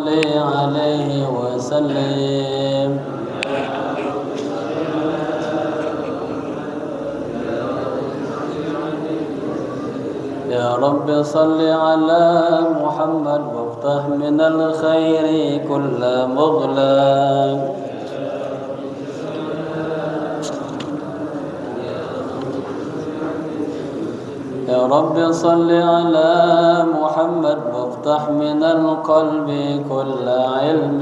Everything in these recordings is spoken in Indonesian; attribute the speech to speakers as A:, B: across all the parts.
A: عليه وسلم. يا رب صل على محمد وافتح من الخير كل مغلق. يا رب صل على محمد وافتح من القلب كل علم.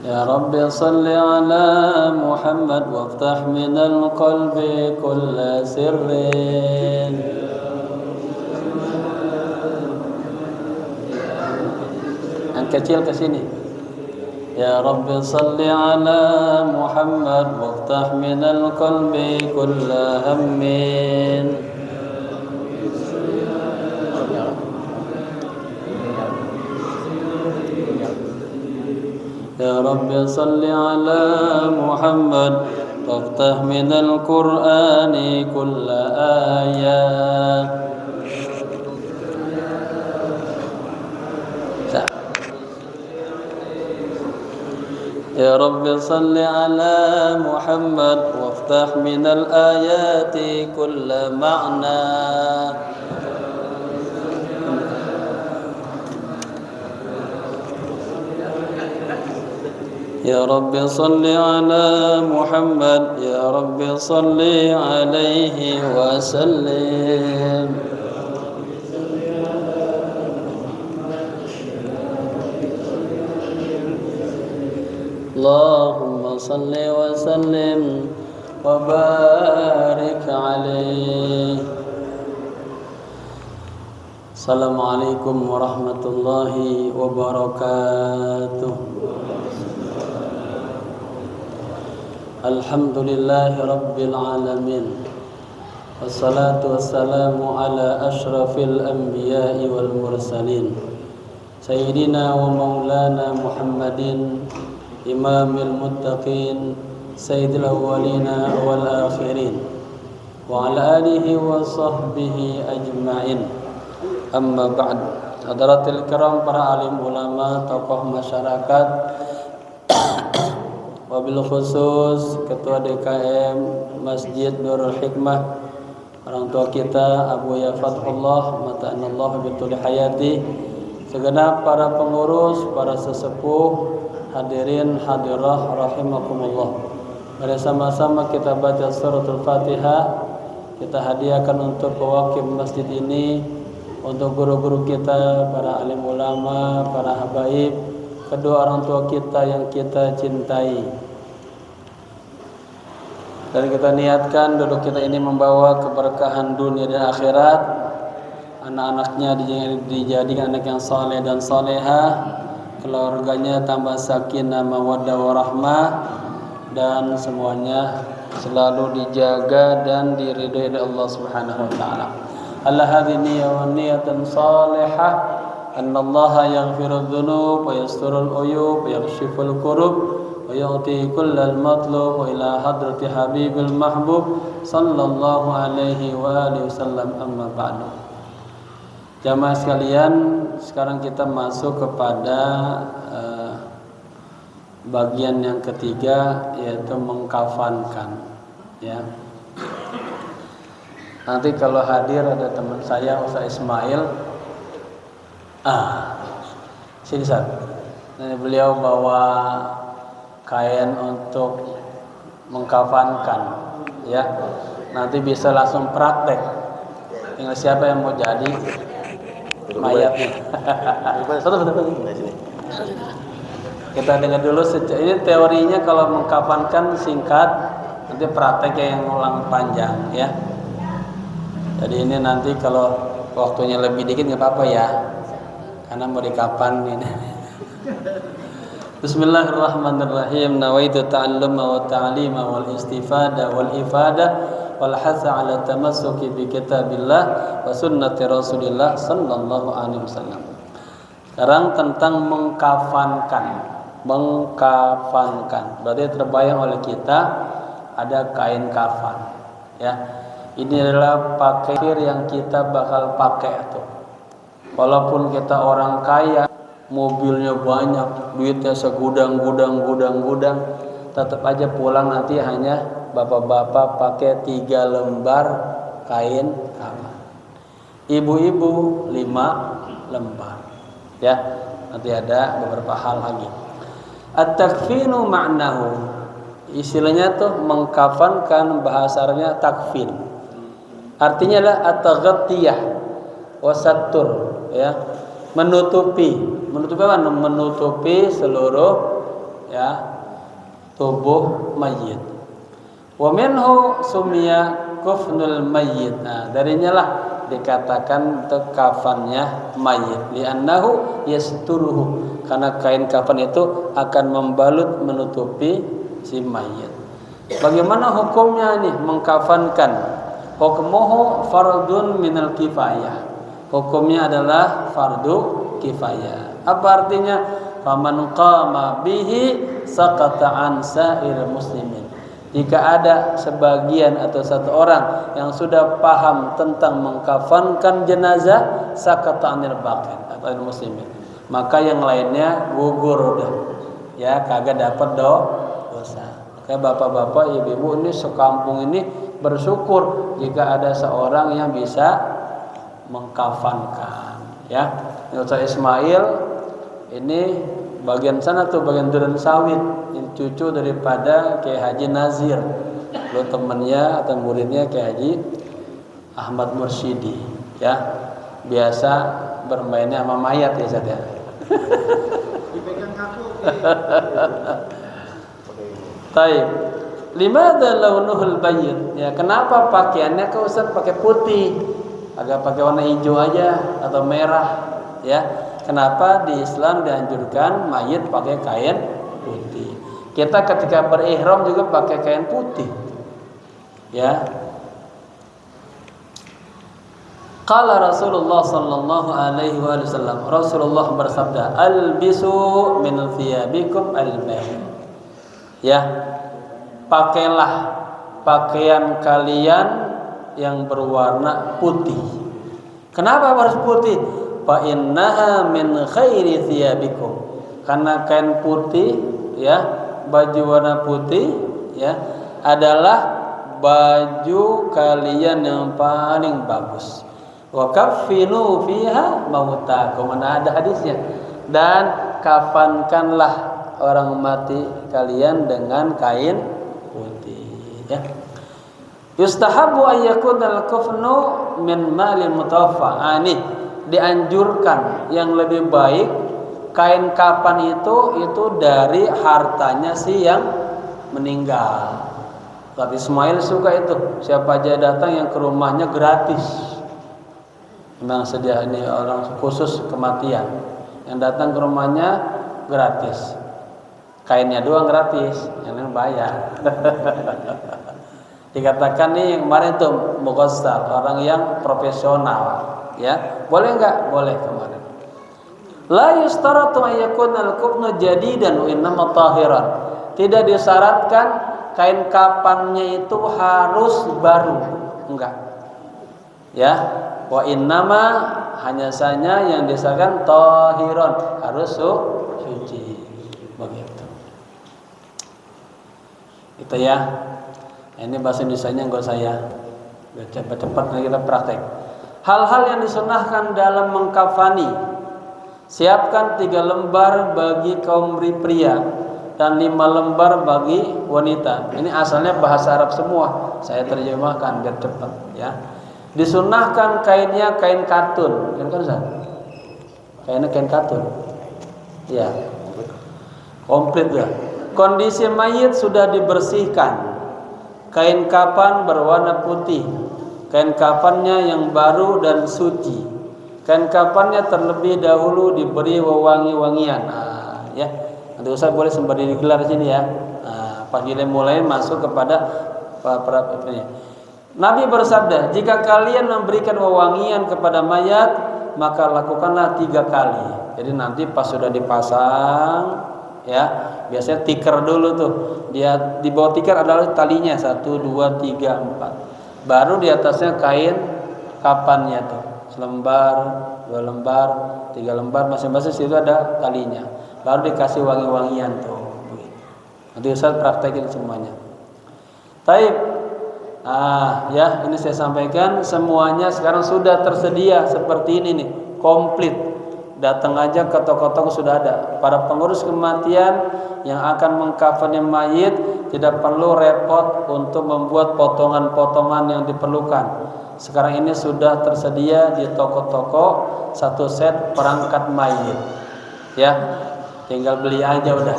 A: يا رب صل على محمد وافتح من القلب كل سر. Yang kecil ke sini. يا رب صل على محمد وافتح من القلب كل هم. يا رب صل على محمد وافتح من القرآن كل آية. يا رب صل على محمد وافتح من الآيات كل معنى. يا رب صل على محمد يا رب صل عليه وسلم. اللهم صل وسلم وبارك عليه. Assalamualaikum warahmatullahi wabarakatuh. Alhamdulillahi rabbil alamin. Wassalatu wassalamu ala ashrafil anbiya'i wal mursalin Sayyidina wa maulana Muhammadin Imamil muttaqin Sayyidil awwalina wal akhirin Wa ala alihi wa sahbihi ajma'in. Amma ba'd. Hadaratil kiram, para alim ulama, tokoh masyarakat, wabil khusus Ketua DKM Masjid Nurul Hikmah, orang tua kita Abu Ya Fathullah mata'anallahu bituli hayati, segenap para pengurus, para sesepuh, hadirin hadirah rahimakumullah. Mari sama-sama kita baca suratul Fatihah. Kita hadiahkan untuk pewakil masjid ini, untuk guru-guru kita, para alim ulama, para habaib, kedua orang tua kita yang kita cintai. Dan kita niatkan duduk kita ini membawa keberkahan dunia dan akhirat. Anak-anaknya dijadikan anak yang saleh dan salehah, keluarganya tambah sakinah mawaddah warahmah, dan semuanya selalu dijaga dan diridhoi oleh Allah Subhanahu wa taala. Allah hadhihi wa niyatan salihah annallaha yaghfirudz dzunub wa yasturul uyub wa yakshiful kurub wa yu'ti kullal matlub wa ila hadrati habibil mahbub sallallahu alaihi wa alihi wasallam. Amma ba'du. Jamaah sekalian, sekarang kita masuk kepada bagian yang ketiga, yaitu mengkafankan, ya. Nanti kalau hadir ada teman saya Ustaz Ismail, sini Ustaz. Beliau bawa kain untuk mengkafankan, ya. Nanti bisa langsung praktek. Tinggal siapa yang mau jadi mayatnya. Betul. Kita dengar dulu ini teorinya. Kalau mengkafankan singkat, nanti prakteknya yang ulang panjang, ya. Jadi ini nanti kalau waktunya lebih dikit nggak apa-apa ya, karena mau dikapan ini. Bismillahirrahmanirrahim. Nawaitu ta'alluma wa ta'lima wal istifada wal ifada wal hatha ala tamassuki bi kitabillah wa sunnati Rasulillah sallallahu alaihi wasallam. Sekarang tentang mengkafankan. Mengkafankan berarti terbayang oleh kita ada kain kafan, Ya, ini adalah pakaian yang kita bakal pakai tuh. Walaupun kita orang kaya, mobilnya banyak, duitnya segudang gudang, tetap aja pulang nanti hanya bapak-bapak pakai 3 lembar kain kafan. Ibu-ibu 5 lembar. Ya, nanti ada beberapa hal lagi. At-takfinu ma'nahu, istilahnya tuh mengkafankan, bahasa Arabnya takfin. Artinya adalah at-taghattiyah wasattur, ya. Menutupi apa? Menutupi seluruh ya tubuh mayit. Wa minhu summiya kufnul mayyit. Nah, darinya lah dikatakan kafannya mayit, li'annahu yasturuhu, karena kain kafan itu akan membalut menutupi si mayit. Bagaimana hukumnya nih mengkafankan? Hukmuhu fardun minal kifayah. Hukumnya adalah fardu kifayah. Apa artinya? Faman qama bihi saqata an sa'ir muslimin. Jika ada sebagian atau satu orang yang sudah paham tentang mengkafankan jenazah, saqata anil baqin atau muslimin, maka yang lainnya gugur udah. Ya, kagak dapat dosa. Kayak bapak-bapak, ibu-ibu ini sekampung ini bersyukur jika ada seorang yang bisa mengkafankan. Ya, Ustaz Ismail ini bagian sana tuh, bagian Duren Sawit, ini cucu daripada Kiai Haji Nazir, lo temennya atau muridnya Kiai Haji Ahmad Mursyidi. Ya, biasa bermainnya sama mayat ya Ustaz ya. Dipegang kaku. Taib. Limadza launuhul bayyid? Ya, kenapa pakaiannya kau Ustaz pakai putih? Agak pakai warna hijau aja atau merah, ya. Kenapa di Islam dianjurkan mayit pakai kain putih? Kita ketika berihram juga pakai kain putih. Ya. Qala Rasulullah sallallahu alaihi wasallam, Rasulullah bersabda, "Albisu min thiyabikum al-bayy." Ya. Pakailah pakaian kalian yang berwarna putih. Kenapa harus putih? Fa innaha min khairi thiyabikum. Karena kain putih, ya, baju warna putih, ya, adalah baju kalian yang paling bagus. Wa kaffinu fiha mautakum. Mana ada hadisnya. Dan kafankanlah orang mati kalian dengan kain putih, ya. Yustahabu ayyakun al-kufnu min malil mutawaffa. Ini dianjurkan, yang lebih baik kain kafan itu dari hartanya si yang meninggal. Tapi Ismail suka itu, siapa aja datang yang ke rumahnya gratis. Memang sedia ini orang khusus kematian, yang datang ke rumahnya gratis. Kainnya doang gratis, yang lain bayar. Dikatakan nih yang kemarin tuh muqassar, orang yang profesional, ya. Boleh enggak? Boleh kemarin. La yustaratu ayyakun al-kufnu jadidan wa innama tahiran. Tidak disyaratkan kain kafannya itu harus baru, enggak. Ya, wa innama, hanya saja yang disyaratkan tahiran, harus suci. Begitu. Itu ya. Ini bahasa Indonesianya enggak saya. Cepat-cepat kita praktek. Hal-hal yang disunahkan dalam mengkafani. Siapkan 3 lembar bagi kaum pria dan 5 lembar bagi wanita. Ini asalnya bahasa Arab semua. Saya terjemahkan biar cepat, ya. Disunahkan kainnya kain katun. Kan Ustaz? Kainnya kain katun. Ya. Komplit ya. Kondisi mayit sudah dibersihkan. Kain kafan berwarna putih. Kain kafannya yang baru dan suci. Kain kafannya terlebih dahulu diberi wewangi-wangian. Nah, ya. Nanti Ustaz boleh sembari digelar sini ya. Nah, pas mulai masuk kepada para Nabi bersabda, jika kalian memberikan wewangian kepada mayat, maka lakukanlah 3 kali. Jadi nanti pas sudah dipasang, ya, biasanya tikar dulu tuh. Dia di bawah tikar adalah talinya 1, 2, 3, 4. Baru di atasnya kain kafannya tuh, selembar, 2 lembar, 3 lembar, masing-masing situ ada talinya. Baru dikasih wangi-wangian tuh. Nanti Ustaz praktekin semuanya. Taib. Ya, ini saya sampaikan semuanya sekarang sudah tersedia seperti ini nih, komplit. Datang aja ke toko-toko sudah ada. Para pengurus kematian yang akan mengkafani mayit tidak perlu repot untuk membuat potongan-potongan yang diperlukan. Sekarang ini sudah tersedia di toko-toko satu set perangkat mayit. Ya, tinggal beli aja udah.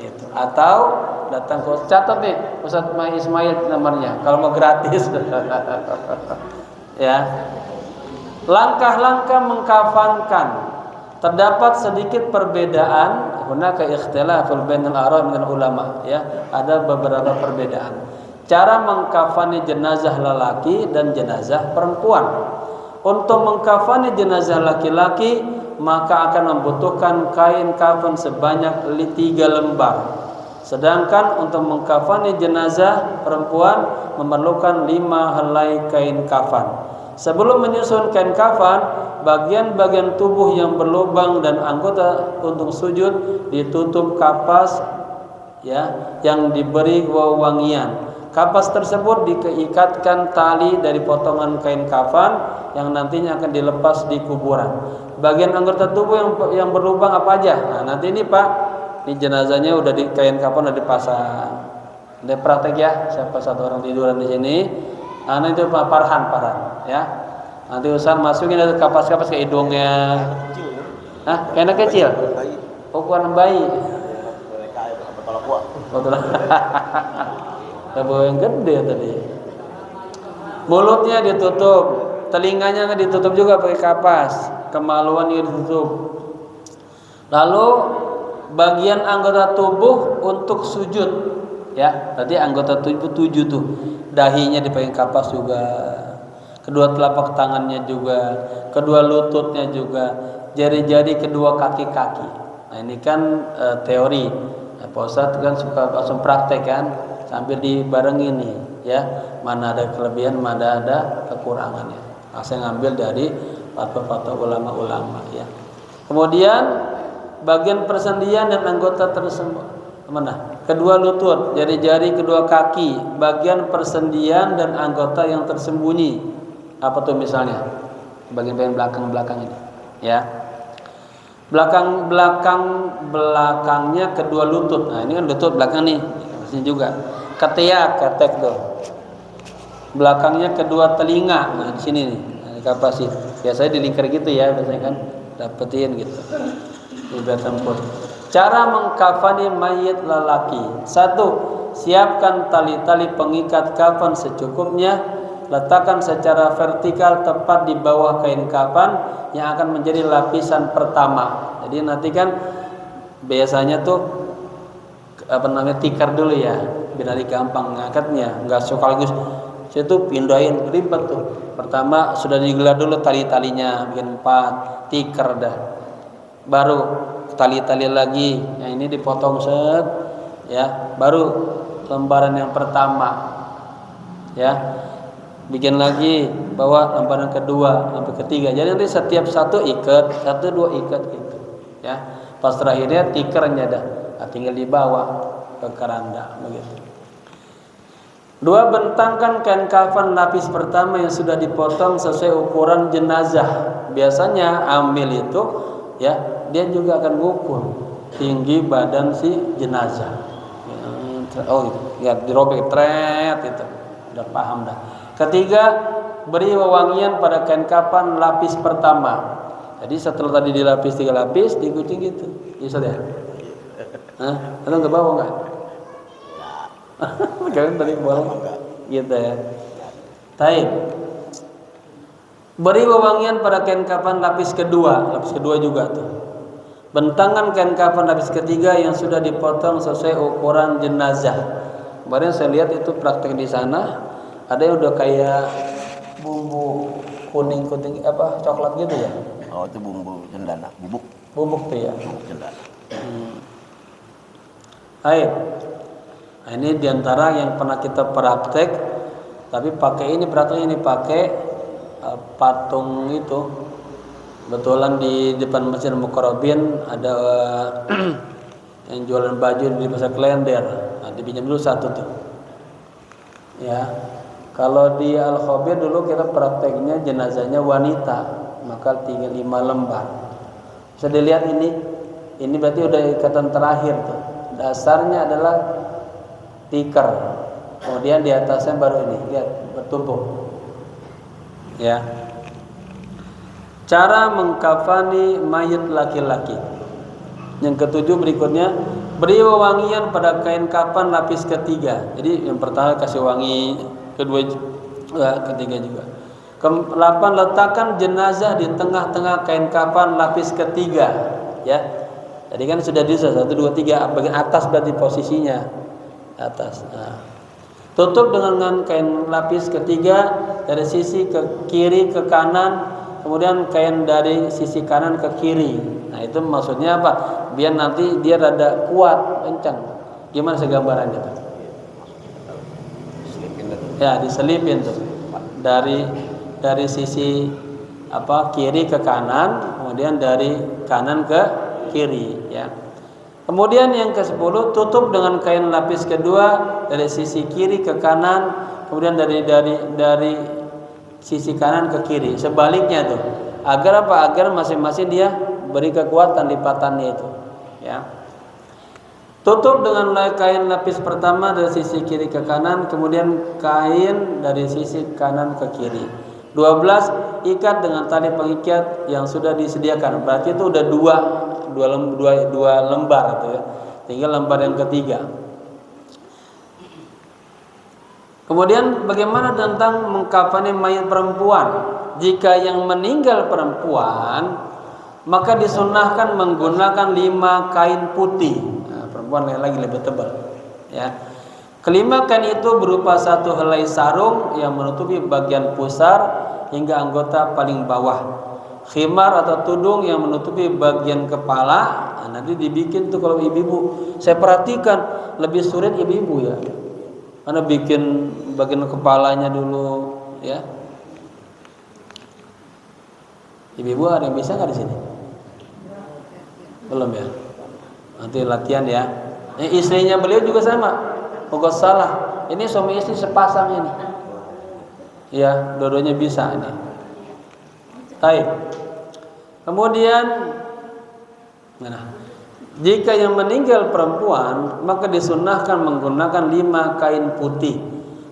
A: Gitu. Atau datang ke catat nih Ustaz Ismail nomornya kalau mau gratis. Ya. Langkah-langkah mengkafankan. Terdapat sedikit perbedaan, hunaka ikhtilaful bainal ara' minal ulama, ya. Ada beberapa perbedaan. Cara mengkafani jenazah lelaki dan jenazah perempuan. Untuk mengkafani jenazah laki-laki maka akan membutuhkan kain kafan sebanyak 3 lembar. Sedangkan untuk mengkafani jenazah perempuan memerlukan 5 helai kain kafan. Sebelum menyusun kain kafan, bagian-bagian tubuh yang berlubang dan anggota untuk sujud ditutup kapas, ya, yang diberi wewangian. Kapas tersebut diikatkan tali dari potongan kain kafan yang nantinya akan dilepas di kuburan. Bagian anggota tubuh yang berlubang apa aja? Nah, nanti ini Pak, ini jenazahnya udah di kain kafan udah dipasang. Udah praktek ya, siapa satu orang tiduran di sini. Nah, itu Pak Farhan, ya. Nanti Ustaz masukin ada kapas-kapas ke hidungnya. Hah? Kayak anak kecil? Ukuran bayi. Betul. Bawa yang gede tadi. Mulutnya ditutup, telinganya ditutup juga pakai kapas, kemaluannya ditutup. Lalu bagian anggota tubuh untuk sujud, ya. Tadi anggota tubuh 7 tuh. Dahinya dipakai kapas juga, kedua telapak tangannya juga, kedua lututnya juga, jari-jari kedua kaki-kaki. Nah, ini kan teori. Pak Ustadz kan suka langsung praktek kan, sambil dibarengin nih, ya. Mana ada kelebihan, mana ada kekurangannya. Nah, saya ngambil dari fatwa-fatwa ulama-ulama, ya. Kemudian bagian persendian dan anggota tersebut mana? Kedua lutut, jari-jari kedua kaki, bagian persendian dan anggota yang tersembunyi. Apa tuh misalnya? Bagian belakang-belakang ini, ya. Belakangnya kedua lutut. Nah, ini kan lutut belakang nih. Sini juga. Ketiak, ketek tuh. Belakangnya kedua telinga. Nah, di sini nih. Nah, kapas sih. Biasanya dilingkar gitu ya, biasanya kan dapetin gitu. Udah tempur. Cara mengkafani mayit lelaki. 1. Siapkan tali-tali pengikat kafan secukupnya. Letakkan secara vertikal tepat di bawah kain kafan yang akan menjadi lapisan pertama. Jadi nanti kan biasanya tuh tikar dulu ya, biar gampang ngangkatnya, enggak sekaligus situ pindahin ribet tuh. Pertama sudah digelar dulu tali-talinya, bikin 4 tikar dah. Baru tali-tali lagi, yang ini dipotong set, ya. Baru lembaran yang pertama, ya. Bikin lagi, bawa lembaran kedua sampai ketiga. Jadi nanti setiap satu ikat, 1, 2 ikat gitu, ya. Pas terakhirnya tikernya dah, tinggal dibawa ke keranda begitu. 2. Bentangkan kain kafan lapis pertama yang sudah dipotong sesuai ukuran jenazah. Biasanya ambil itu, ya, dia juga akan mengukur tinggi badan si jenazah. Oh, ya, dirobek tret itu. Udah paham dah. Ketiga, beri wewangian pada kain kafan lapis pertama. Jadi setelah tadi dilapis 3 lapis, digunting gitu. Bisa deh. Hah? Atau enggak bawa enggak? Kalian tadi bawa gitu ya. Taib. Beri wewangian pada kain kafan lapis kedua juga tuh. Bentangkan kain kafan lapis ketiga yang sudah dipotong sesuai ukuran jenazah. Kemarin saya lihat itu praktek di sana. Ada yang udah kayak bumbu kuning apa coklat gitu ya?
B: Oh, itu bumbu cendana, bubuk
A: tuh ya.
B: Bubuk cendana.
A: Hai. Nah, ini diantara yang pernah kita praktek Tapi pakai ini peraturan ini pakai patung itu. Betulan di depan Masjid Mukarrabin ada yang jualan baju di pasar Klender. Nah, dipinjam dulu satu tuh. Ya. Kalau di Al-Khabir dulu kita prakteknya jenazahnya wanita, maka tinggal 5 lembar. Bisa dilihat ini. Ini berarti udah ikatan terakhir tuh. Dasarnya adalah tikar. Kemudian di atasnya baru ini, lihat bertumpuk. Ya. Cara mengkafani mayit laki-laki. Yang ketujuh berikutnya, beri wewangian pada kain kafan lapis ketiga. Jadi yang pertama kasih wangi, ketiga juga. Ke-8, letakkan jenazah di tengah-tengah kain kafan lapis ketiga, ya. Jadi kan sudah di 1, 2, 3 bagian atas berarti posisinya atas. Nah. Tutup dengan kain lapis ketiga dari sisi ke kiri ke kanan, kemudian kain dari sisi kanan ke kiri. Nah, itu maksudnya apa? Biar nanti dia rada kuat, kencang. Gimana segambarannya tuh? Ya, diselipin tuh. Dari sisi kiri ke kanan, kemudian dari kanan ke kiri, ya. Kemudian yang ke-10, tutup dengan kain lapis kedua dari sisi kiri ke kanan, kemudian dari sisi kanan ke kiri. Sebaliknya tuh. Agar apa? Agar masing-masing dia beri kekuatan lipatannya itu, ya. Tutup dengan kain lapis pertama dari sisi kiri ke kanan, kemudian kain dari sisi kanan ke kiri. 12, ikat dengan tali pengikat yang sudah disediakan. Berarti itu udah dua lembar itu, ya. Tinggal lembar yang ketiga. Kemudian bagaimana tentang mengkafani mayat perempuan? Jika yang meninggal perempuan, maka disunahkan menggunakan 5 kain putih. Nah, perempuan lagi lebih tebal, ya. Kelima kain itu berupa 1 helai sarung yang menutupi bagian pusar hingga anggota paling bawah. Khimar atau tudung yang menutupi bagian kepala. Nah, nanti dibikin tuh kalau ibu-ibu. Saya perhatikan lebih sulit ibu-ibu, ya. Karena bikin bagian kepalanya dulu, ya. Ibu-ibu ada yang bisa nggak di sini? Belum, ya. Nanti latihan, ya. Istrinya beliau juga sama. Pokok salah. Ini suami istri sepasang ini. Ya, dua-duanya bisa ini. Baik. Kemudian, jika yang meninggal perempuan, maka disunahkan menggunakan 5 kain putih.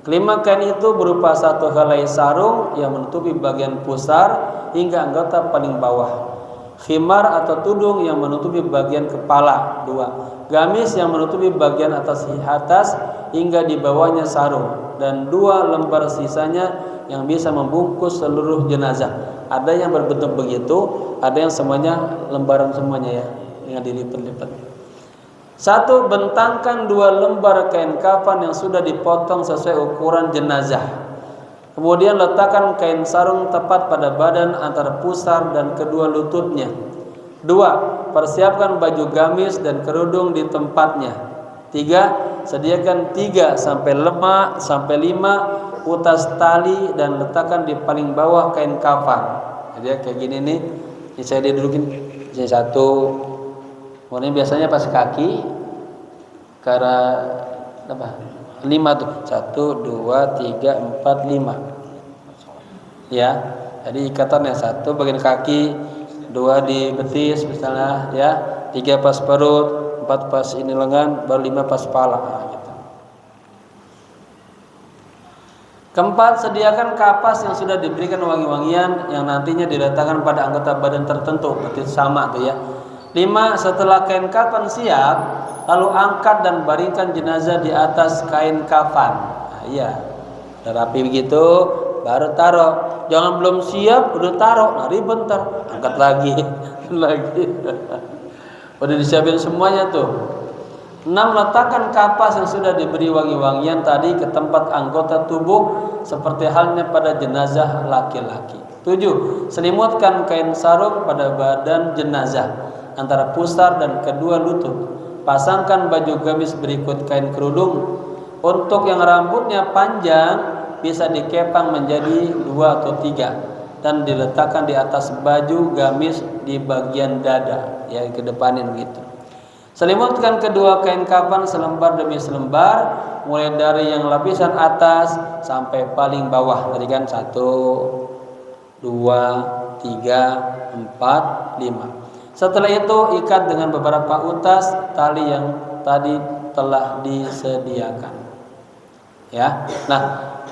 A: Kelima kain itu berupa 1 helai sarung yang menutupi bagian pusar hingga anggota paling bawah. Khimar atau tudung yang menutupi bagian kepala. 2. Gamis yang menutupi bagian atas hingga di bawahnya sarung. Dan 2 lembar sisanya yang bisa membungkus seluruh jenazah. Ada yang berbentuk begitu, ada yang semuanya lembaran semuanya, ya, dengan dilipat-lipat. 1. Bentangkan 2 lembar kain kafan yang sudah dipotong sesuai ukuran jenazah. Kemudian letakkan kain sarung tepat pada badan antara pusar dan kedua lututnya. 2. Persiapkan baju gamis dan kerudung di tempatnya. 3. Sediakan 3 sampai 5 utas tali dan letakkan di paling bawah kain kafan. Jadi kayak gini nih, ini saya didudukin. Ini 1. Kemudian biasanya pas kaki karena 5 tuh. 1, 2, 3, 4, 5. Ya. Jadi ikatannya 1 bagian kaki, 2 di betis misalnya, ya. 3 pas perut, 4 pas ini lengan, baru 5 pas kepala. Gitu. Keempat, sediakan kapas yang sudah diberikan wangi-wangian yang nantinya diletakkan pada anggota badan tertentu. Berarti sama tuh, ya. 5. Setelah kain kafan siap, lalu angkat dan baringkan jenazah di atas kain kafan. Nah, iya. Udah rapi begitu, baru taruh. Jangan belum siap udah taruh, nah ribet ntar. Angkat lagi, lagi. Udah disiapin semuanya tuh. 6. Letakkan kapas yang sudah diberi wangi-wangian tadi ke tempat anggota tubuh seperti halnya pada jenazah laki-laki. 7. Selimutkan kain sarung pada badan jenazah antara pusar dan kedua lutut. Pasangkan baju gamis berikut kain kerudung. Untuk yang rambutnya panjang, bisa dikepang menjadi 2 atau 3 dan diletakkan di atas baju gamis di bagian dada, ya ke depanin gitu. Selimutkan kedua kain kafan selembar demi selembar, mulai dari yang lapisan atas sampai paling bawah. Tadi kan 1, 2, 3, 4, 5. Setelah itu ikat dengan beberapa utas tali yang tadi telah disediakan. Ya. Nah,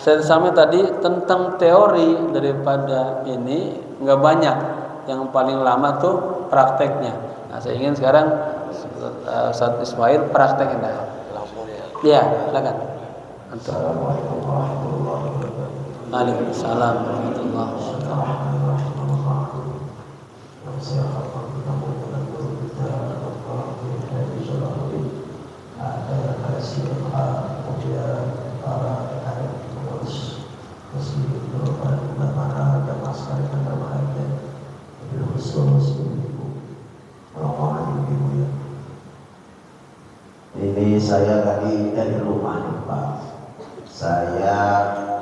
A: saya sampai tadi tentang teori daripada ini nggak banyak. Yang paling lama tuh prakteknya. Nah, saya ingin sekarang Ustaz Ismail prakteknya. Ya, silakan.
C: Assalamualaikum warahmatullahi wabarakatuh.
A: Waalaikumsalam warahmatullahi wabarakatuh.
C: Ini saya tadi dari rumah nih Pak. Saya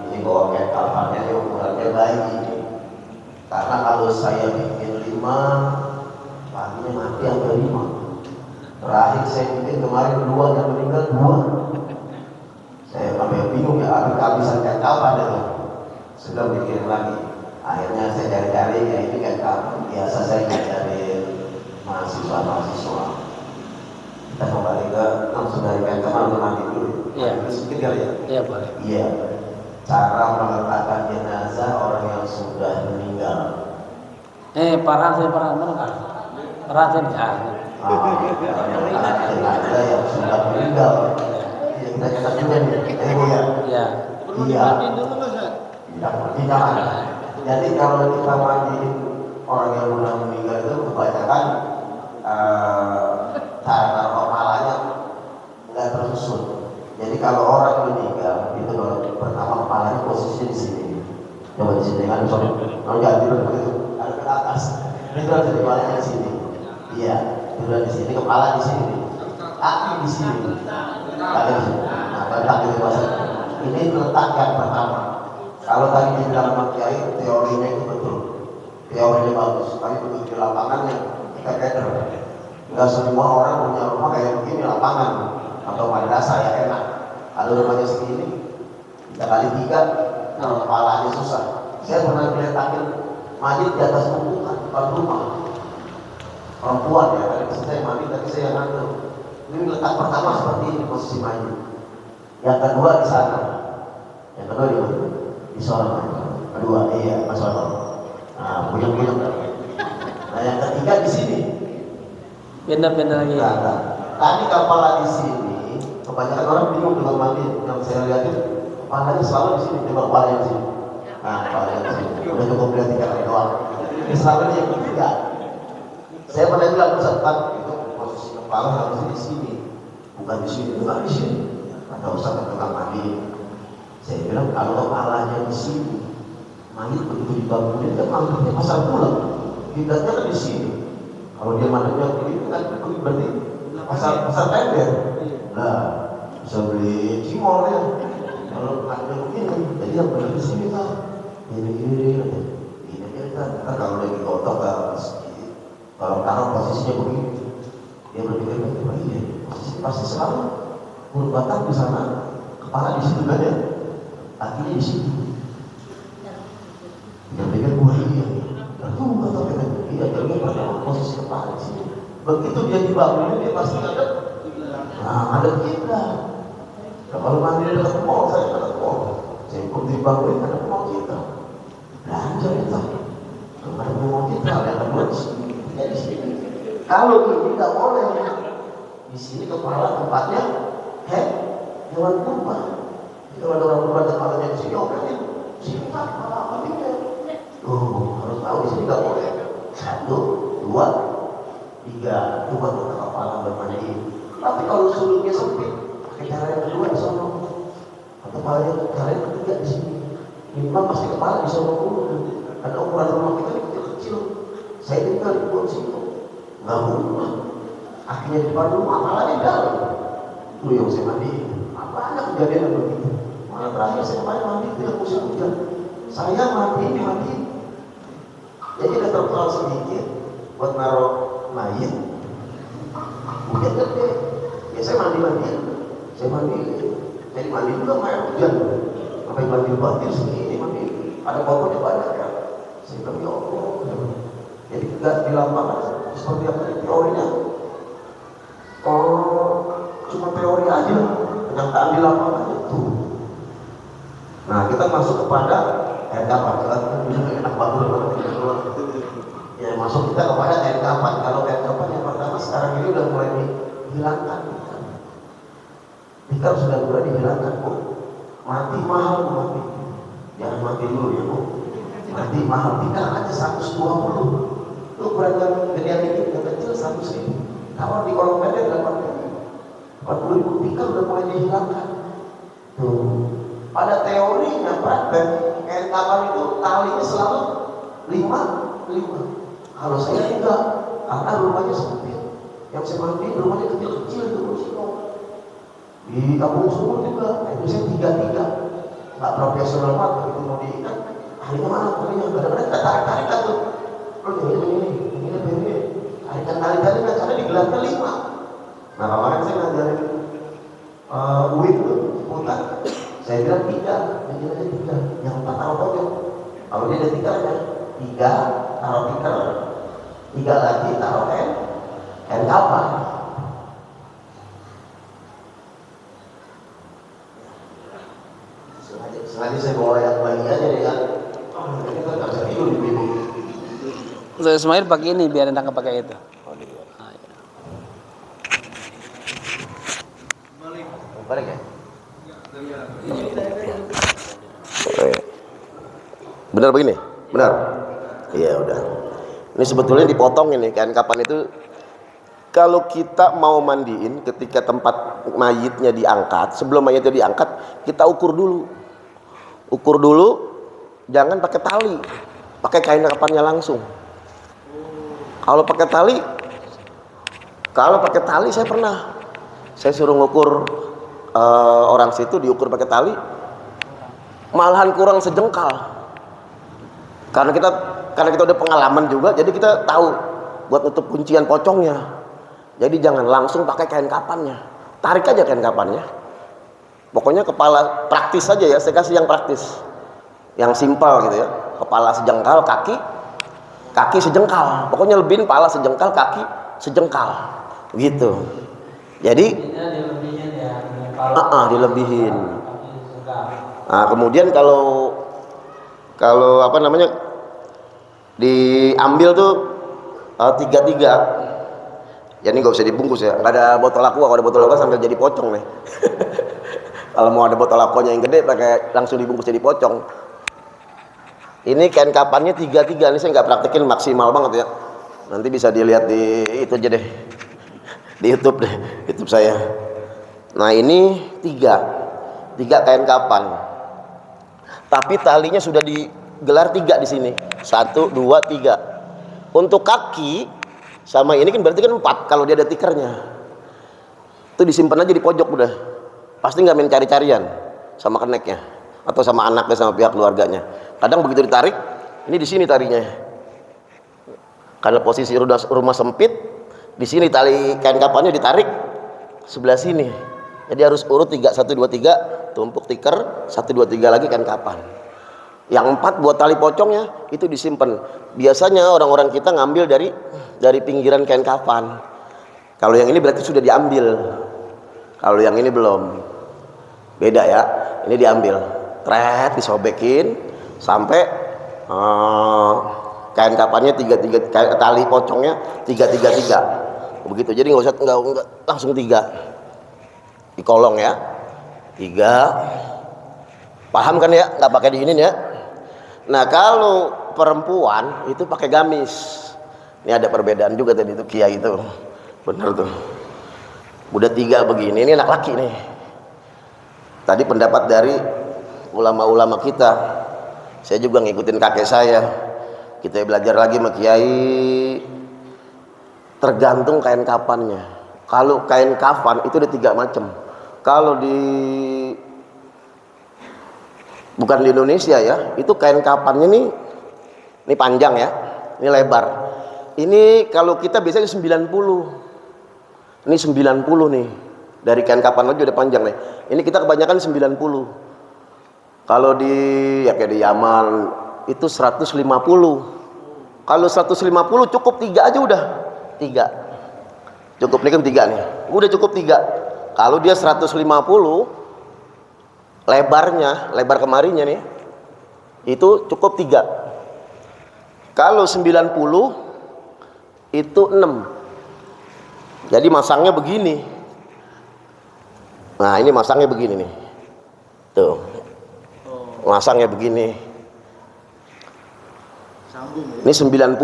C: ini bawa kain kafannya yang ukurannya bayi. Karena kalau saya bikin 5, paginya mati sampai 5. Terakhir saya bikin kemarin 2 yang meninggal 2. Saya sampai bingung ya, habis kehabisan kain kafan itu. Sudah bikin lagi. Akhirnya saya cari-cari ya ini kain kafan. Biasa saya cari mahasiswa. Kita kembali ke langsung dari kain kafan nanti dulu.
A: Iya.
C: Sedikit kali ya.
A: Iya boleh.
C: Iya. Cara meletakkan jenazah orang yang sudah meninggal.
A: Parah mana kan? Parah saya
C: Jenazah yang sudah meninggal. Iya, kita catat juga nih. Bu ya.
A: Iya.
C: Iya. Tidak. Jadi kalau kita mandi orang yang sudah meninggal itu kebanyakan cara kepalanya nggak tersusun. Jadi kalau orang meninggal itu pertama kepalanya posisinya di sini. Coba di sini kan, kalau ganti begitu, ada ke atas. Itu ada di kepalanya di sini. Iya, itu di sini, kepala di sini, kaki di sini, kaki di sini. Nah, letak di bawah. Ini letak yang pertama. Kalau tadi dibilang Pak Kiai, teorinya itu betul, teorinya bagus. Tapi begitu di lapangannya kita keder. Nggak semua orang punya rumah kayak begini lapangan atau madrasah ya enak. Kalau rumahnya segini, 3x3, kepalanya susah. Saya pernah diletakin mayit di atas tumpukan depan rumah. Perempuan ya, tadi saya mandi tapi saya ngantuk. Ini letak pertama seperti ini posisi mayit. Yang kedua di sana. Yang kedua di mana? Di sana. Kedua, iya, Mas Soto. Nah, buyung-buyung. Nah, yang ketiga di sini.
A: Pindah lagi.
C: Nah, tadi kepala di sini, kebanyakan orang bingung dengan mandi. Yang saya lihat itu kepalanya selalu di sini, coba kepalanya di sini. Nah, kepalanya di sini. Udah cukup lihat 3 kali doang. Ini selalu yang ketiga. Saya pernah bilang Ustaz, itu posisi kepala harus di sini, bukan di sini, bukan di sini. Kata Ustaz tentang mandi. Saya bilang kalau kepalanya di sini, mayit begitu dibangunin kan manggilnya pasal pulang. Kiblatnya kan di sini. Kalau dia madepnya begitu kan berarti pasal tender. Nah, bisa beli cimol ya. Kalau ada begini, jadi yang benar di sini kan. Ini kan. Kalau lagi kotor kalau taruh posisinya begini, dia berpikir iya, posisi pasti selalu mulut batang di sana, kepala di situ kan ya, kakinya di situ. Dia pikir iya. Lalu kata kita, iya jadi pertama posisi kepala di sini. Begitu dia dibangun dia pasti ada. Nah, ada kiblat. Nah, kalau mandi dekat mall, saya dekat mall. Saya ikut dibangun ada mall kita. Belanja kita. Kalau ada mall kita, ada mall di sini. Ya di sini. Kalau ini nggak boleh. Di sini kepala tempatnya hewan kurban. Kalau ada orang kurban kepalanya di sini, oke nih. Sini kan kepala matinya. Harus tahu di sini nggak boleh. 1, 2, 3, coba untuk kepala bermandi. Tapi kalau sulutnya sempit, pakai cara yang kedua di sana. Atau cara yang ketiga di sini. Minimal pasti kepala di sana dulu. Ada ukuran rumah kita kecil-kecil. Saya tinggal di bawah situ. Nggak rumah. Akhirnya di depan rumah, malah di dalam. Itu yang saya mandi. Banyak kejadian begitu. Malah Karena terakhir saya kemarin mandi tidak musim hujan. Saya mandi. Jadi ada terpengaruh sedikit buat naruh mayit. Hujan gede. Ya saya mandi. Jadi mandi juga air hujan. Sampai mandi batin segini mandi. Ada kotornya banyak ya. Saya bilang ya Allah. Jadi tidak di lapangan seperti apa teorinya. Cuma teori aja, kenyataan di lapangan itu. Nah, kita masuk kepada air kapan. Enak banget ya, masuk kita kepada air kapan. Kalau air kapan yang pertama sekarang ini udah mulai dihilangkan. Tikar sudah mulai dihilangkan, Bu. Mati mahal, Bu, mati. Jangan mati dulu ya, Bu. Mati mahal. Tikar aja 120. Lu beragam gedean ini yang kecil 100.000. Kalau di kolom pendek 40.000 tikar udah mulai dihilangkan. Tuh. Pada teorinya praktek kain kapan itu talinya selalu 5. Kalau saya enggak, karena rumahnya sempit. Yang saya mandi rumahnya kecil-kecil itu di kampung Sumur juga. Itu saya 3. Nggak profesional banget itu mau diikat. Talinya mana? Talinya kadang-kadang kita tarik-tarik kan tuh. Ini. Tarikan karena digelarnya 5. Nah kemarin saya ngajarin UIN tuh putar. Saya bilang 3, dia aja 3. Yang 4 taruh pojok. Kalau dia ada tikarnya, 3 taruh tikar, 3 lagi taruh kain kapan. Sengaja saya bawa yang bayi aja deh kan. Ini kan nggak bisa tidur di bimbing.
A: Saya Ismail pakai ini biar enak pakai itu.
C: Balik ya?
B: Benar begini? Benar? Iya udah. Ini sebetulnya dipotong ini kain kapan itu. Kalau kita mau mandiin ketika tempat mayitnya diangkat, sebelum mayitnya diangkat, kita ukur dulu, jangan pakai tali, pakai kain kapannya langsung. Kalau pakai tali saya suruh ngukur orang situ, diukur pakai tali malahan kurang sejengkal. Karena kita udah pengalaman juga, jadi kita tahu buat nutup kuncian pocongnya. Jadi jangan langsung pakai kain kapannya, tarik aja kain kapannya. Pokoknya kepala praktis saja ya, saya kasih yang praktis, yang simpel gitu ya. Kepala sejengkal, kaki sejengkal, pokoknya lebihin kepala sejengkal, kaki sejengkal gitu. Jadi dilebihin. Nah, kemudian kalau apa namanya diambil tuh 3. Ya ini nggak usah dibungkus ya, nggak ada botol aqua. Kalau ada botol aqua sambil jadi pocong nih. Kalau mau ada botol aquanya yang gede, pakai langsung dibungkus jadi pocong. Ini kain kapannya 3. Ini saya nggak praktekin maksimal banget ya. Nanti bisa dilihat di itu aja deh, di YouTube saya. Nah ini 3 kain kapan. Tapi talinya sudah digelar 3 di sini. 1, 2, 3. Untuk kaki sama ini kan berarti kan 4 kalau dia ada tikernya. Itu disimpan aja di pojok udah. Pasti nggak main cari-carian sama keneknya atau sama anaknya sama pihak keluarganya. Kadang begitu ditarik, ini di sini tarinya. Karena posisi rumah sempit, di sini tali kain kapannya ditarik sebelah sini. Jadi harus urut 3, 1, 2, 3, tumpuk tikar, 1, 2, 3 lagi kain kapan. Yang 4 buat tali pocongnya itu disimpan. Biasanya orang-orang kita ngambil dari pinggiran kain kapan. Kalau yang ini berarti sudah diambil. Kalau yang ini belum. Beda ya. Ini diambil. Tret, disobekin sampai kain kapannya 3, tali pocongnya 3. Begitu. Jadi nggak langsung 3. Dikolong ya. 3. Paham kan ya? Nggak pakai diinin ya. Nah kalau perempuan itu pakai gamis. Ini ada perbedaan juga tadi itu kiai itu. Benar tuh. Udah 3 begini, ini anak laki nih. Tadi pendapat dari ulama-ulama kita. Saya juga ngikutin kakek saya. Kita belajar lagi sama kiai. Tergantung kain kafannya. Kalau kain kafan itu ada 3 macam. Kalau di bukan di Indonesia ya, itu kain kapannya nih, ini panjang ya, ini lebar. Ini kalau kita biasanya 90. Ini 90 nih. Dari kain kapan aja udah panjang nih. Ini kita kebanyakan 90. Kalau di ya kayak di Yaman itu 150. Kalau 150 cukup 3 aja udah. 3. Cukup nih kan 3 nih. Udah cukup 3. Kalau dia 150 lebarnya, lebar kemarinya nih, itu cukup 3. Kalau 90 itu 6. Jadi masangnya begini. Nah ini masangnya begini nih. Tuh. Masangnya begini. Ini 90.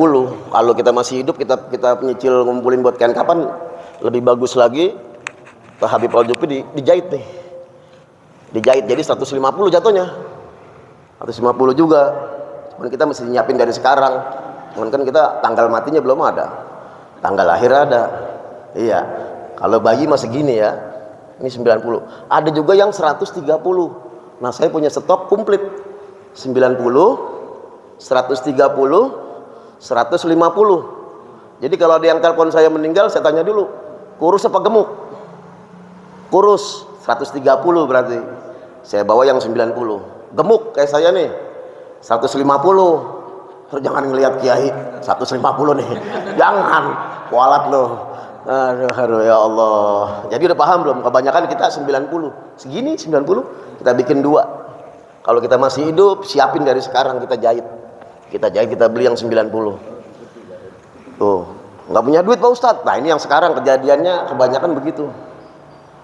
B: Kalau kita masih hidup, kita penyicil ngumpulin buat kain kapan, lebih bagus lagi. Pak Habib Al-Jufri dijahit nih. Dijahit jadi 150 jatuhnya. 150 juga. Cuman kita mesti nyiapin dari sekarang. Cuman kan kita tanggal matinya belum ada. Tanggal lahir ada. Iya. Kalau bayi masih gini ya. Ini 90. Ada juga yang 130. Nah, saya punya stok komplit. 90, 130, 150. Jadi kalau ada yang telepon saya meninggal, saya tanya dulu, kurus apa gemuk? Kurus, 130 berarti. Saya bawa yang 90. Gemuk kayak saya nih, 150. Terus jangan ngelihat kiai 150 nih. Jangan, kualat loh. Aduh ya Allah. Jadi udah paham belum? Kebanyakan kita 90. Segini 90, kita bikin 2. Kalau kita masih hidup, siapin dari sekarang kita jahit. Kita jahit, kita beli yang 90. Tuh, nggak punya duit Pak Ustadz. Nah, ini yang sekarang kejadiannya kebanyakan begitu.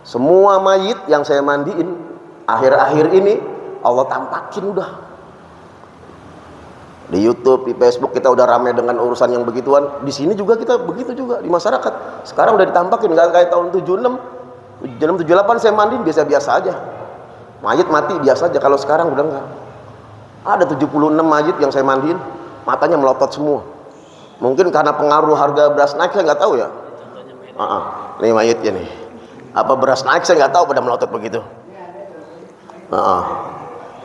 B: Semua mayit yang saya mandiin akhir-akhir ini Allah tampakin udah. Di YouTube, di Facebook kita udah ramai dengan urusan yang begituan. Di sini juga kita begitu juga di masyarakat. Sekarang udah ditampakin, nggak kayak tahun 76, 76, 78 saya mandiin biasa-biasa aja. Mayit mati biasa aja. Kalau sekarang udah enggak. Ada 76 mayit yang saya mandiin, matanya melotot semua. Mungkin karena pengaruh harga beras naik, saya nggak tahu ya. Ini mayitnya nih. Apa beras naik saya nggak tahu pada melotot begitu.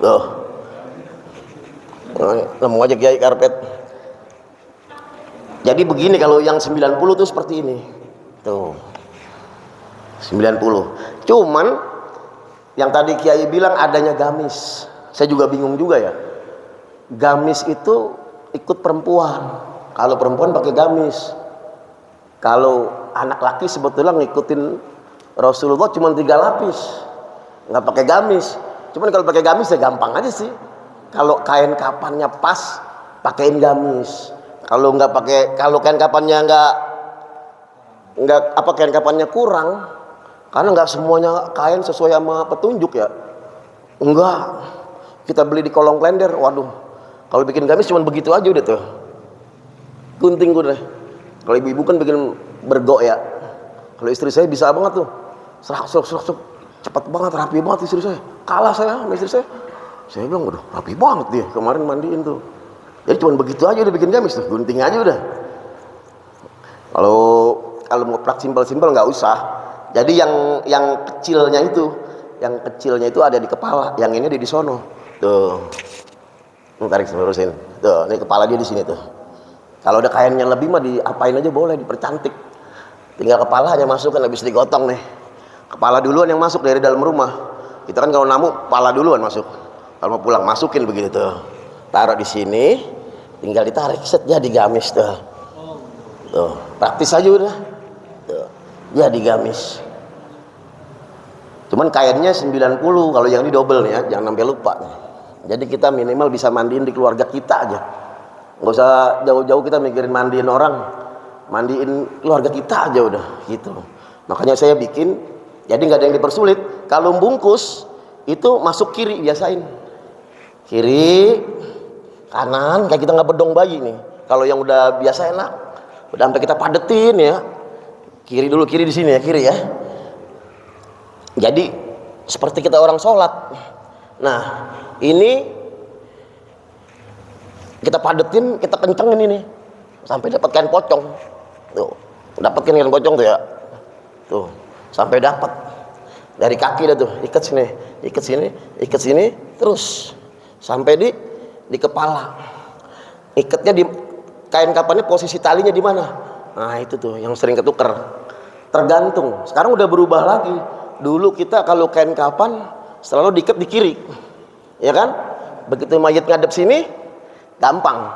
B: Tuh. Nemu aja kiai karpet. Jadi begini, kalau yang 90 tuh seperti ini. Tuh. 90. Cuman yang tadi kiai bilang adanya gamis. Saya juga bingung juga ya. Gamis itu ikut perempuan. Kalau perempuan pakai gamis. Kalau anak laki sebetulnya ngikutin Rasulullah cuma 3 lapis. Nggak pakai gamis. Cuman kalau pakai gamis ya gampang aja sih. Kalau kain kapannya pas, pakein gamis. Kalau nggak pakai, kalau kain kapannya kain kapannya kurang, karena nggak semuanya kain sesuai sama petunjuk ya. Enggak. Kita beli di kolong klender, waduh. Kalau bikin gamis cuma begitu aja udah tuh. Gunting gue deh. Kalau ibu-ibu kan bikin bergok ya. Kalau istri saya bisa banget tuh. Serak, cepat banget, rapi banget istri saya. Kalah saya sama istri saya. Saya bilang, waduh, rapi banget dia. Kemarin mandiin tuh. Jadi cuma begitu aja udah bikin gamis tuh. Gunting aja udah. Kalau mau simpel-simpel nggak usah. Jadi yang kecilnya itu ada di kepala. Yang ini ada di sono. Tuh. Tarik lurusin. Tuh, ini kepala dia di sini tuh. Kalau ada kainnya lebih mah diapain aja boleh, dipercantik. Tinggal kepalanya masukkan, habis digotong nih. Kepala duluan yang masuk dari dalam rumah. Kita kan kalau namu kepala duluan masuk. Kalau mau pulang masukin begitu tuh. Taruh di sini, tinggal ditarik set jadi gamis tuh. Tuh, praktis aja udah. Tuh, jadi gamis. Cuman kainnya 90, kalau yang ini double nih ya, jangan sampai lupa nih. Jadi kita minimal bisa mandiin di keluarga kita aja. Nggak usah jauh-jauh kita mikirin mandiin orang. Mandiin keluarga kita aja udah gitu. Makanya saya bikin, jadi nggak ada yang dipersulit. Kalau bungkus itu masuk kiri, biasain. Kiri, kanan, kayak kita nggak bedong bayi nih. Kalau yang udah biasa enak, udah sampai kita padetin ya. Kiri dulu, kiri di sini ya, kiri ya. Jadi seperti kita orang sholat. Nah, ini kita padetin, kita kencengin ini sampai dapat kain pocong. Tuh, dapat kain pocong tuh ya. Tuh, sampai dapat. Dari kaki dah tuh, ikat sini, ikat sini, terus sampai di kepala. Ikatnya di kain kapannya, posisi talinya di mana? Nah itu tuh yang sering ketuker. Tergantung. Sekarang udah berubah lagi. Dulu kita kalau kain kapan selalu diikat di kiri, ya kan? Begitu mayat ngadep sini, gampang.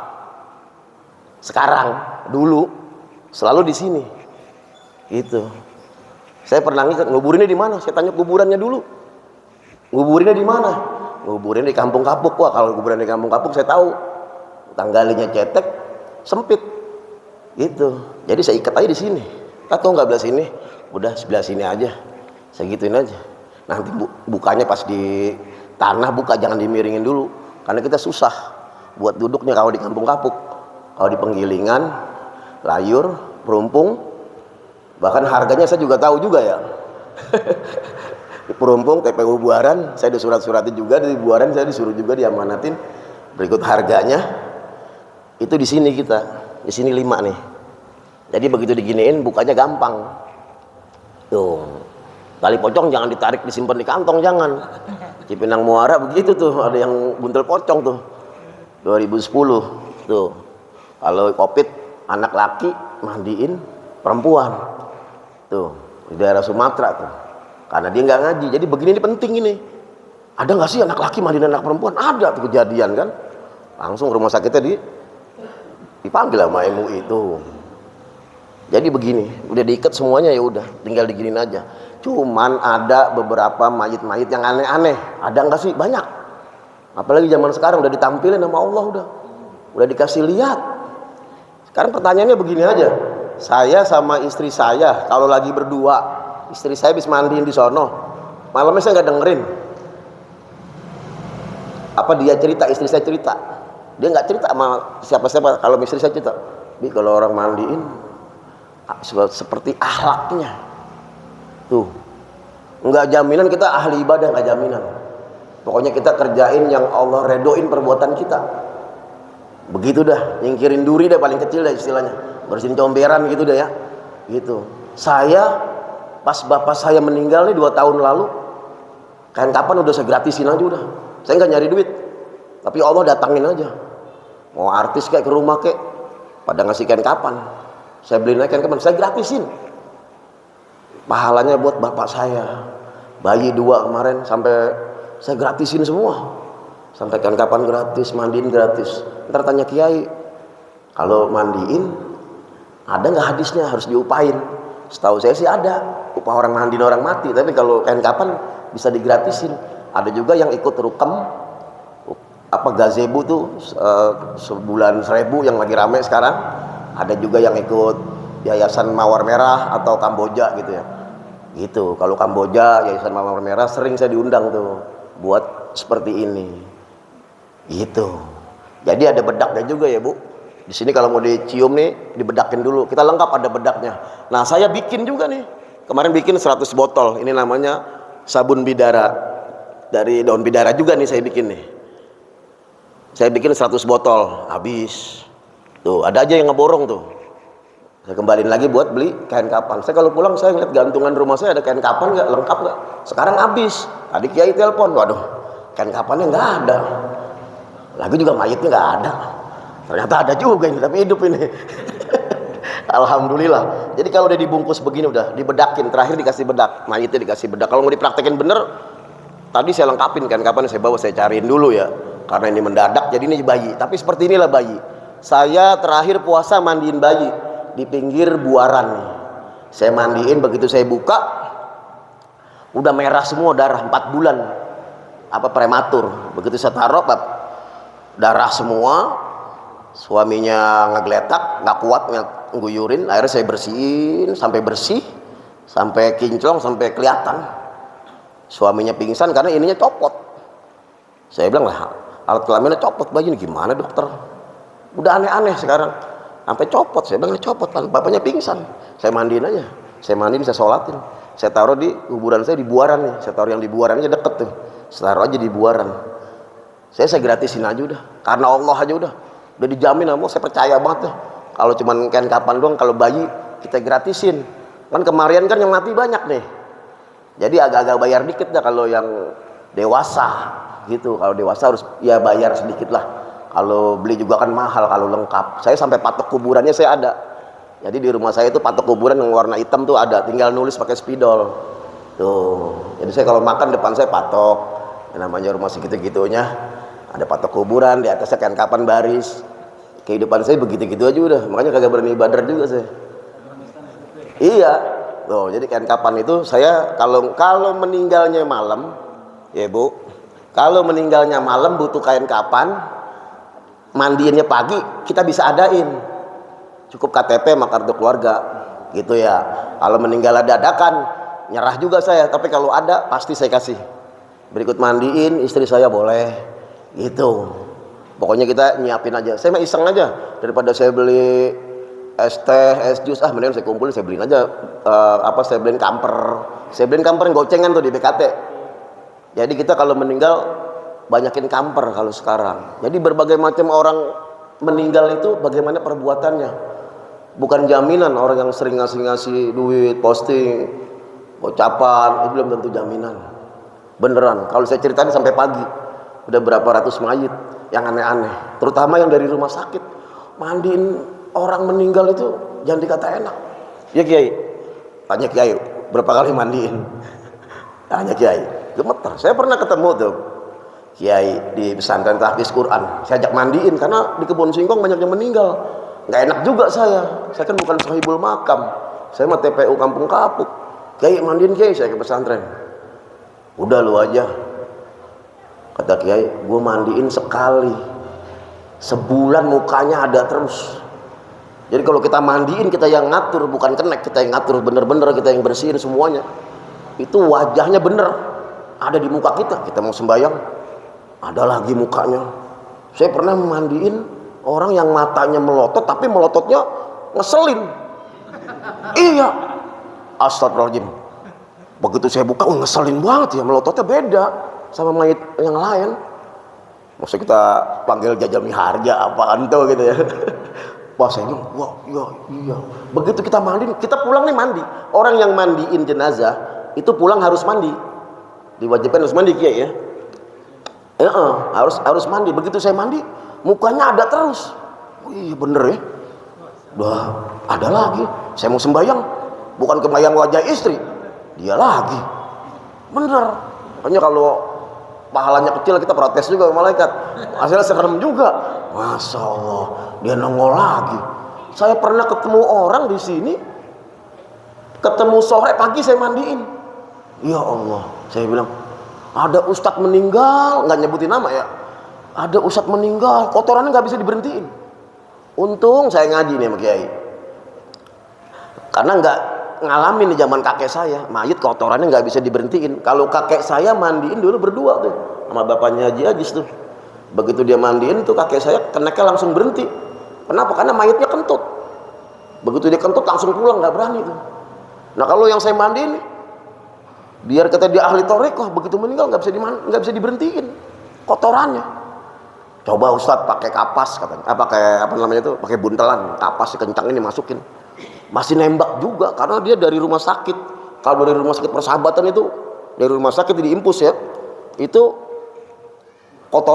B: Sekarang, dulu selalu di sini. Gitu. Saya pernah nguburinnya di mana? Saya tanya kuburannya dulu. Nguburinnya di mana? Nguburin di kampung kapuk. Wah, kalau kuburan di kampung kapuk saya tahu. Tanggalinya cetek, sempit. Gitu. Jadi saya ikat aja di sini. Atau nggak belah sini, udah sebelah sini aja. Saya gituin aja. Nanti bukanya pas di tanah buka, jangan dimiringin dulu. Karena kita susah buat duduknya kalau di kampung kapuk. Kalau di penggilingan, layur, perumpung, bahkan harganya saya juga tahu juga ya. Di perumpung, TPU Buaran, saya ada surat-suratnya juga. Di Buaran saya disuruh juga diamanatin berikut harganya. Itu di sini kita, di sini 5 nih. Jadi begitu diginiin bukanya gampang. Tuh, tali pocong jangan ditarik disimpan di kantong, jangan. Cipinang Muara begitu tuh, ada yang buntel pocong tuh. 2010 tuh. Kalau Covid anak laki mandiin perempuan. Tuh, di daerah Sumatera tuh. Karena dia nggak ngaji. Jadi begini ini penting ini. Ada nggak sih anak laki mandiin anak perempuan? Ada tuh kejadian kan. Langsung rumah sakitnya dipanggil sama MUI itu. Jadi begini, udah diikat semuanya ya udah, tinggal diginin aja. Cuman ada beberapa mayit-mayit yang aneh-aneh. Ada nggak sih? Banyak. Apalagi zaman sekarang udah ditampilin sama Allah udah dikasih lihat. Sekarang pertanyaannya begini aja. Saya sama istri saya kalau lagi berdua, istri saya habis mandiin di sono, malamnya saya nggak dengerin. Apa dia cerita, istri saya cerita. Dia nggak cerita sama siapa-siapa. Kalau istri saya cerita, kalau orang mandiin seperti akhlaknya tuh, nggak jaminan kita ahli ibadah, nggak jaminan. Pokoknya kita kerjain yang Allah redoin perbuatan kita. Begitu dah, nyingkirin duri dah paling kecil dah istilahnya, bersihin comberan gitu dah ya. Gitu. Saya pas bapak saya meninggal nih 2 tahun lalu, kain kapan udah saya gratisin aja udah. Saya nggak nyari duit, tapi Allah datangin aja. Mau artis kayak ke rumah kayak, pada ngasih kain kapan. Saya beliin kain kapan, saya gratisin. Pahalanya buat bapak saya. Bayi 2 kemarin sampai saya gratisin semua. Sampai kain kapan gratis, mandiin gratis. Ntar tanya kiai, kalau mandiin ada nggak hadisnya harus diupain? Setahu saya sih ada, upah orang mandiin orang mati. Tapi kalau kain kapan bisa digratisin. Ada juga yang ikut rukam apa gazebo tuh sebulan 1000 yang lagi rame sekarang. Ada juga yang ikut Yayasan Mawar Merah atau Kamboja gitu ya. Gitu. Kalau Kamboja, Yayasan Mawar Merah sering saya diundang tuh buat seperti ini. Gitu. Jadi ada bedaknya juga ya, Bu. Di sini kalau mau dicium nih, dibedakin dulu. Kita lengkap ada bedaknya. Nah, saya bikin juga nih. Kemarin bikin 100 botol. Ini namanya sabun bidara. Dari daun bidara juga nih saya bikin nih. Saya bikin 100 botol, habis. Tuh, ada aja yang ngeborong tuh. Saya kembaliin lagi buat beli kain kapan. Saya kalau pulang saya ngeliat gantungan rumah saya ada kain kapan nggak, lengkap nggak? Sekarang habis. Tadi kiai telepon, waduh, kain kapannya nggak ada. Lagi juga mayitnya nggak ada. Ternyata ada juga ini, tapi hidup ini. Alhamdulillah. Jadi kalau udah dibungkus begini udah dibedakin, terakhir dikasih bedak, mayitnya dikasih bedak. Kalau mau dipraktekin bener, tadi saya lengkapin kain kapan saya bawa, saya cariin dulu ya. Karena ini mendadak, jadi ini bayi. Tapi seperti inilah bayi. Saya terakhir puasa mandiin bayi di pinggir buaran nih. Saya mandiin, begitu saya buka udah merah semua, darah 4 bulan. Apa prematur. Begitu saya taruh darah semua. Suaminya ngegeletak, nggak kuat ngguyurin, akhirnya saya bersihin sampai bersih, sampai kinclong, sampai kelihatan. Suaminya pingsan karena ininya copot. Saya bilang lah, alat kelaminnya copot bayi ini gimana dokter? Udah aneh-aneh sekarang, sampai copot. Saya bilang copot, bapaknya pingsan. Saya mandiin aja, saya mandiin, saya sholatin, saya taruh di kuburan saya di Buaran nih. Saya taruh yang di Buaran aja deket tuh, saya taruh aja di Buaran. Saya gratisin aja udah, karena Allah aja udah dijamin sama, saya percaya banget tuh. Kalau cuman kain kapan doang, kalau bayi kita gratisin. Kan kemarin kan yang mati banyak nih, jadi agak-agak bayar dikit dah kalau yang dewasa gitu. Kalau dewasa harus ya bayar sedikit lah. Kalau beli juga kan mahal kalau lengkap. Saya sampai patok kuburannya saya ada. Jadi di rumah saya itu patok kuburan yang warna hitam tuh ada, tinggal nulis pakai spidol. Tuh. Jadi saya kalau makan depan saya patok. Yang namanya rumah segitu-gitunya ada patok kuburan, di atasnya kain kapan baris. Kehidupan saya begitu-gitu aja udah. Makanya kagak berani ibadah juga saya. Iya. Tuh, jadi kain kapan itu saya kalau meninggalnya malam, ya Bu, kalau meninggalnya malam butuh kain kapan, mandiinnya pagi, kita bisa adain. Cukup KTP sama kartu keluarga, gitu ya. Kalau meninggal dadakan, nyerah juga saya. Tapi kalau ada, pasti saya kasih. Berikut mandiin, istri saya boleh, gitu. Pokoknya kita nyiapin aja. Saya mah iseng aja, daripada saya beli es teh, es jus, mendingan saya kumpulin, saya beliin aja. Saya beliin kamper. Saya beliin kamper yang gocengan tuh di BKT. Jadi kita kalau meninggal banyakin kamper kalau sekarang. Jadi berbagai macam orang meninggal itu bagaimana perbuatannya. Bukan jaminan orang yang sering ngasih duit, posting, ucapan, itu belum tentu jaminan. Beneran, kalau saya ceritain sampai pagi, udah berapa ratus mayit yang aneh-aneh. Terutama yang dari rumah sakit, mandiin orang meninggal itu jangan dikata enak. Ya Kiai, tanya Kiai, berapa kali mandiin? Tanya Kiai, gemeter. Saya pernah ketemu tuh Kiai di pesantren tahfiz Quran, saya ajak mandiin karena di kebun singkong banyak yang meninggal. Nggak enak juga saya kan bukan sahibul makam, saya mah TPU Kampung Kapuk. Kiai mandiin Kiai, saya ke pesantren. Udah lu aja, kata Kiai, gue mandiin sekali, sebulan mukanya ada terus. Jadi kalau kita mandiin, kita yang ngatur, bukan kenek, kita yang ngatur bener-bener, kita yang bersihin semuanya. Itu wajahnya bener, ada di muka kita. Kita mau sembahyang, ada lagi mukanya. Saya pernah mandiin orang yang matanya melotot, tapi melototnya ngeselin. Iya, astagfirullahaladzim. Begitu saya buka, ngeselin banget ya, melototnya beda sama mayat yang lain. Maksudnya kita panggil Jajal Miharja apaan tuh gitu ya. Wah saya bilang, wah iya. Begitu kita mandi, kita pulang nih mandi. Orang yang mandiin jenazah itu pulang harus mandi, diwajibkan harus mandi Kiai ya. Harus mandi. Begitu saya mandi, mukanya ada terus. Wih bener ya. Udah ada lagi. Saya mau sembahyang, bukan kebayang wajah istri, dia lagi. Bener. Makanya kalau pahalanya kecil kita protes juga sama malaikat. Hasilnya serem juga. Masya Allah, dia nongol lagi. Saya pernah ketemu orang di sini, ketemu sore pagi saya mandiin. Ya Allah, saya bilang ada ustadz meninggal, nggak nyebutin nama ya. Ada ustadz meninggal, kotorannya nggak bisa diberhentiin. Untung saya ngaji nih sama Kiai, karena nggak ngalamin di zaman kakek saya, mayit kotorannya nggak bisa diberhentiin. Kalau kakek saya mandiin dulu berdua tuh sama bapaknya Haji Ajis tuh. Begitu dia mandiin tuh kakek saya keneknya langsung berhenti. Kenapa? Karena mayitnya kentut. Begitu dia kentut langsung pulang, nggak berani tuh. Nah kalau yang saya mandiin, biar kata dia ahli thariqah, begitu meninggal nggak bisa diberhentiin kotorannya. Coba Ustadz pakai kapas katanya, pakai buntelan, kapas kencang ini masukin, masih nembak juga karena dia dari rumah sakit. Kalau dari rumah sakit Persahabatan itu, dari rumah sakit diimpus ya, itu kotor.